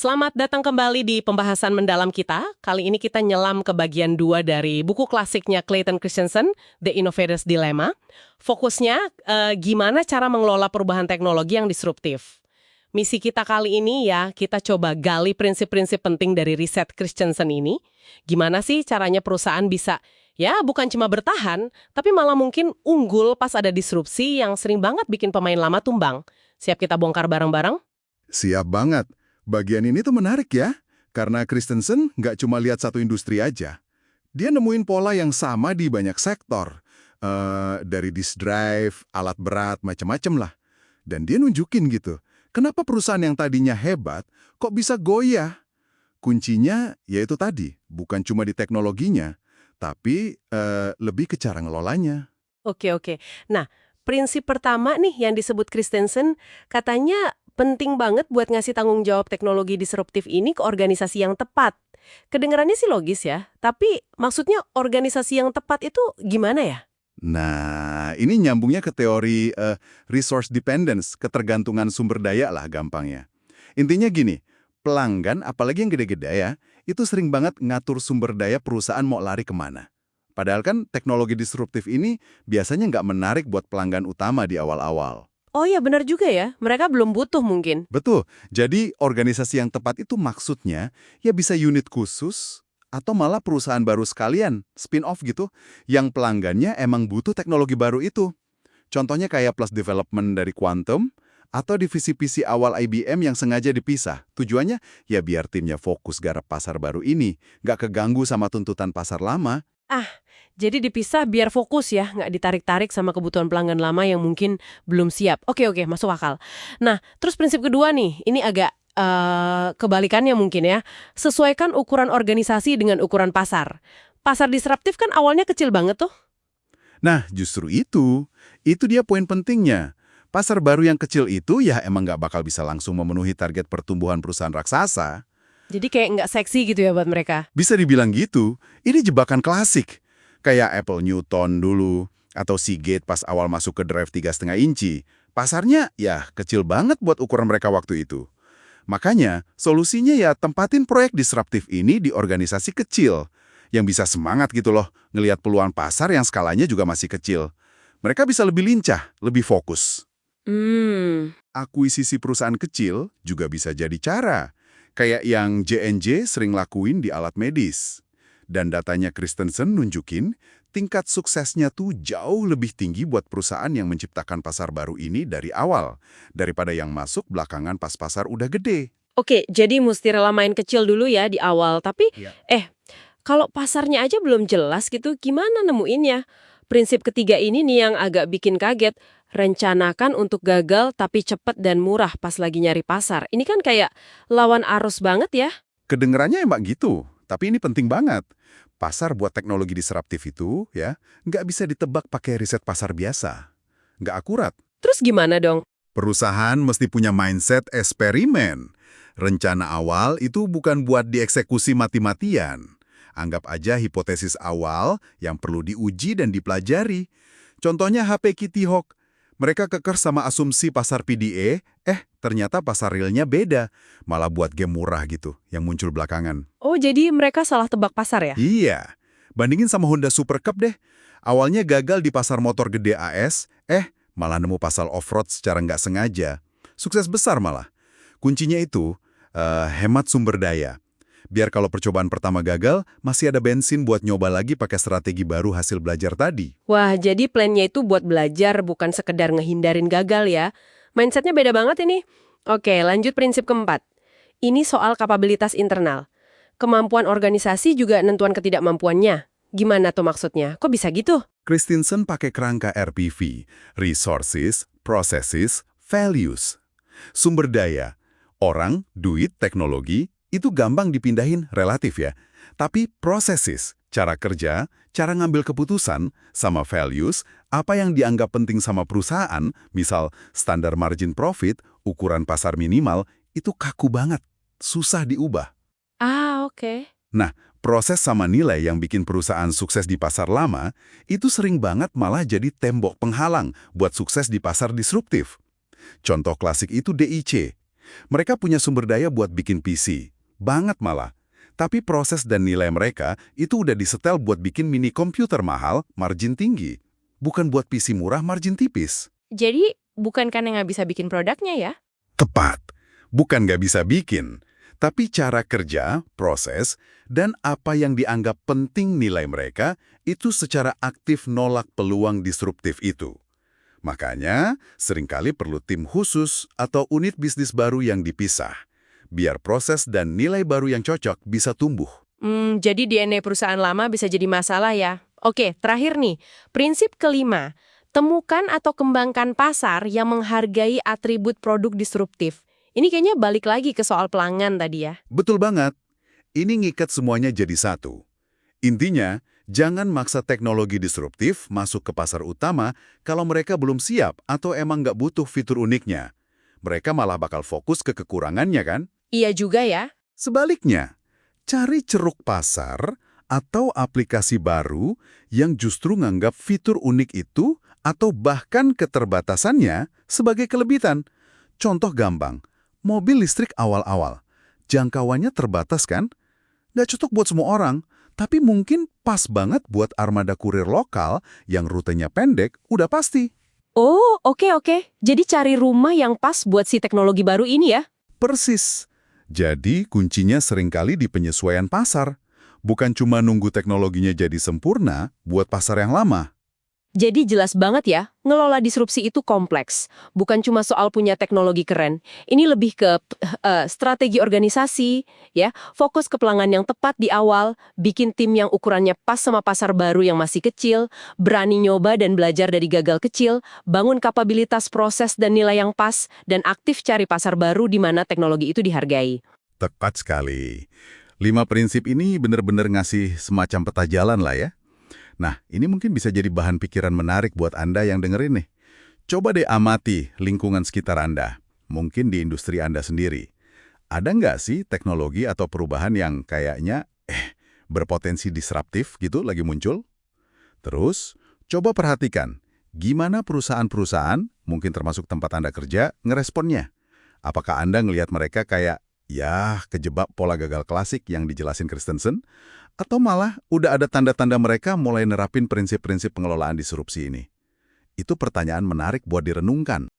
Selamat datang kembali di pembahasan mendalam kita. Kali ini kita nyelam ke bagian 2 dari buku klasiknya Clayton Christensen, The Innovator's Dilemma. Fokusnya gimana cara mengelola perubahan teknologi yang disruptif. Misi kita kali ini ya, kita coba gali prinsip-prinsip penting dari riset Christensen ini. Gimana sih caranya perusahaan bisa, ya bukan cuma bertahan, tapi malah mungkin unggul pas ada disrupsi yang sering banget bikin pemain lama tumbang. Siap kita bongkar bareng-bareng? Siap banget. Bagian ini tuh menarik ya, karena Christensen nggak cuma lihat satu industri aja. Dia nemuin pola yang sama di banyak sektor. Dari disk drive, alat berat, macam-macam lah. Dan dia nunjukin gitu, kenapa perusahaan yang tadinya hebat kok bisa goyah? Kuncinya yaitu tadi, bukan cuma di teknologinya, tapi lebih ke cara ngelolanya. Oke. Nah, prinsip pertama nih yang disebut Christensen, katanya penting banget buat ngasih tanggung jawab teknologi disruptif ini ke organisasi yang tepat. Kedengarannya sih logis ya, tapi maksudnya organisasi yang tepat itu gimana ya? Nah, ini nyambungnya ke teori resource dependence, ketergantungan sumber daya lah gampangnya. Intinya gini, pelanggan, apalagi yang gede-gede ya, itu sering banget ngatur sumber daya perusahaan mau lari kemana. Padahal kan teknologi disruptif ini biasanya nggak menarik buat pelanggan utama di awal-awal. Oh ya benar juga ya, mereka belum butuh mungkin. Betul, jadi organisasi yang tepat itu maksudnya ya bisa unit khusus atau malah perusahaan baru sekalian, spin-off gitu, yang pelanggannya emang butuh teknologi baru itu. Contohnya kayak Plus Development dari Quantum, atau divisi PC awal IBM yang sengaja dipisah. Tujuannya ya biar timnya fokus garap pasar baru ini, nggak keganggu sama tuntutan pasar lama. Jadi dipisah biar fokus ya, nggak ditarik-tarik sama kebutuhan pelanggan lama yang mungkin belum siap. Oke, masuk akal. Nah, terus prinsip kedua nih, ini agak kebalikannya mungkin ya. Sesuaikan ukuran organisasi dengan ukuran pasar. Pasar disruptif kan awalnya kecil banget tuh. Nah, justru itu dia poin pentingnya. Pasar baru yang kecil itu ya emang nggak bakal bisa langsung memenuhi target pertumbuhan perusahaan raksasa. Jadi kayak nggak seksi gitu ya buat mereka. Bisa dibilang gitu, ini jebakan klasik. Kayak Apple Newton dulu, atau Seagate pas awal masuk ke drive 3,5 inci. Pasarnya ya kecil banget buat ukuran mereka waktu itu. Makanya, solusinya ya tempatin proyek disruptif ini di organisasi kecil. Yang bisa semangat gitu loh, ngelihat peluang pasar yang skalanya juga masih kecil. Mereka bisa lebih lincah, lebih fokus. Akuisisi perusahaan kecil juga bisa jadi cara. Kayak yang J&J sering lakuin di alat medis. Dan datanya Christensen nunjukin, tingkat suksesnya tuh jauh lebih tinggi buat perusahaan yang menciptakan pasar baru ini dari awal, daripada yang masuk belakangan pas pasar udah gede. Oke, jadi mesti rela main kecil dulu ya di awal. Tapi, Iya. kalau pasarnya aja belum jelas gitu, gimana nemuinnya? Prinsip ketiga ini nih yang agak bikin kaget. Rencanakan untuk gagal tapi cepat dan murah pas lagi nyari pasar. Ini kan kayak lawan arus banget ya. Kedengerannya emang gitu, tapi ini penting banget. Pasar buat teknologi disruptif itu, ya, nggak bisa ditebak pakai riset pasar biasa. Nggak akurat. Terus gimana dong? Perusahaan mesti punya mindset eksperimen. Rencana awal itu bukan buat dieksekusi mati-matian. Anggap aja hipotesis awal yang perlu diuji dan dipelajari. Contohnya HP Kitty Hawk. Mereka keker sama asumsi pasar PDA, ternyata pasar realnya beda. Malah buat game murah gitu, yang muncul belakangan. Oh, jadi mereka salah tebak pasar ya? Iya, bandingin sama Honda Super Cup deh. Awalnya gagal di pasar motor gede AS, malah nemu pasar off-road secara nggak sengaja. Sukses besar malah. Kuncinya itu, hemat sumber daya. Biar kalau percobaan pertama gagal, masih ada bensin buat nyoba lagi pakai strategi baru hasil belajar tadi. Wah, jadi plannya itu buat belajar bukan sekedar ngehindarin gagal ya. Mindsetnya beda banget ini. Oke, lanjut prinsip keempat. Ini soal kapabilitas internal. Kemampuan organisasi juga nentuan ketidakmampuannya. Gimana tuh maksudnya? Kok bisa gitu? Christensen pakai kerangka RPV, Resources, Processes, Values. Sumber daya, orang, duit, teknologi, itu gampang dipindahin relatif ya. Tapi processes, cara kerja, cara ngambil keputusan, sama values, apa yang dianggap penting sama perusahaan, misal standar margin profit, ukuran pasar minimal, itu kaku banget, susah diubah. Oke. Nah, proses sama nilai yang bikin perusahaan sukses di pasar lama, itu sering banget malah jadi tembok penghalang buat sukses di pasar disruptif. Contoh klasik itu DIC. Mereka punya sumber daya buat bikin PC. Banget malah. Tapi proses dan nilai mereka itu udah disetel buat bikin mini komputer mahal, margin tinggi. Bukan buat PC murah, margin tipis. Jadi, bukan karena nggak bisa bikin produknya ya? Tepat. Bukan nggak bisa bikin. Tapi cara kerja, proses, dan apa yang dianggap penting nilai mereka itu secara aktif nolak peluang disruptif itu. Makanya, seringkali perlu tim khusus atau unit bisnis baru yang dipisah, biar proses dan nilai baru yang cocok bisa tumbuh. Jadi DNA perusahaan lama bisa jadi masalah ya. Oke, terakhir nih. Prinsip kelima, temukan atau kembangkan pasar yang menghargai atribut produk disruptif. Ini kayaknya balik lagi ke soal pelanggan tadi ya. Betul banget. Ini ngikat semuanya jadi satu. Intinya, jangan maksa teknologi disruptif masuk ke pasar utama kalau mereka belum siap atau emang nggak butuh fitur uniknya. Mereka malah bakal fokus ke kekurangannya kan? Iya juga ya. Sebaliknya, cari ceruk pasar atau aplikasi baru yang justru nganggap fitur unik itu atau bahkan keterbatasannya sebagai kelebihan. Contoh gampang, mobil listrik awal-awal. Jangkauannya terbatas kan? Nggak cocok buat semua orang, tapi mungkin pas banget buat armada kurir lokal yang rutenya pendek, udah pasti. Oh, oke. Jadi cari rumah yang pas buat si teknologi baru ini ya. Persis. Jadi kuncinya seringkali di penyesuaian pasar. Bukan cuma nunggu teknologinya jadi sempurna buat pasar yang lama. Jadi jelas banget ya, ngelola disrupsi itu kompleks. Bukan cuma soal punya teknologi keren. Ini lebih ke strategi organisasi, ya, fokus ke pelanggan yang tepat di awal, bikin tim yang ukurannya pas sama pasar baru yang masih kecil, berani nyoba dan belajar dari gagal kecil, bangun kapabilitas proses dan nilai yang pas, dan aktif cari pasar baru di mana teknologi itu dihargai. Tepat sekali. 5 prinsip ini benar-benar ngasih semacam peta jalan lah ya. Nah, ini mungkin bisa jadi bahan pikiran menarik buat Anda yang dengerin nih. Coba deh amati lingkungan sekitar Anda. Mungkin di industri Anda sendiri. Ada nggak sih teknologi atau perubahan yang kayaknya berpotensi disruptif gitu lagi muncul? Terus, coba perhatikan gimana perusahaan-perusahaan, mungkin termasuk tempat Anda kerja, ngeresponnya. Apakah Anda ngelihat mereka kayak, ya, kejebak pola gagal klasik yang dijelasin Christensen? Atau malah udah ada tanda-tanda mereka mulai nerapin prinsip-prinsip pengelolaan disrupsi ini? Itu pertanyaan menarik buat direnungkan.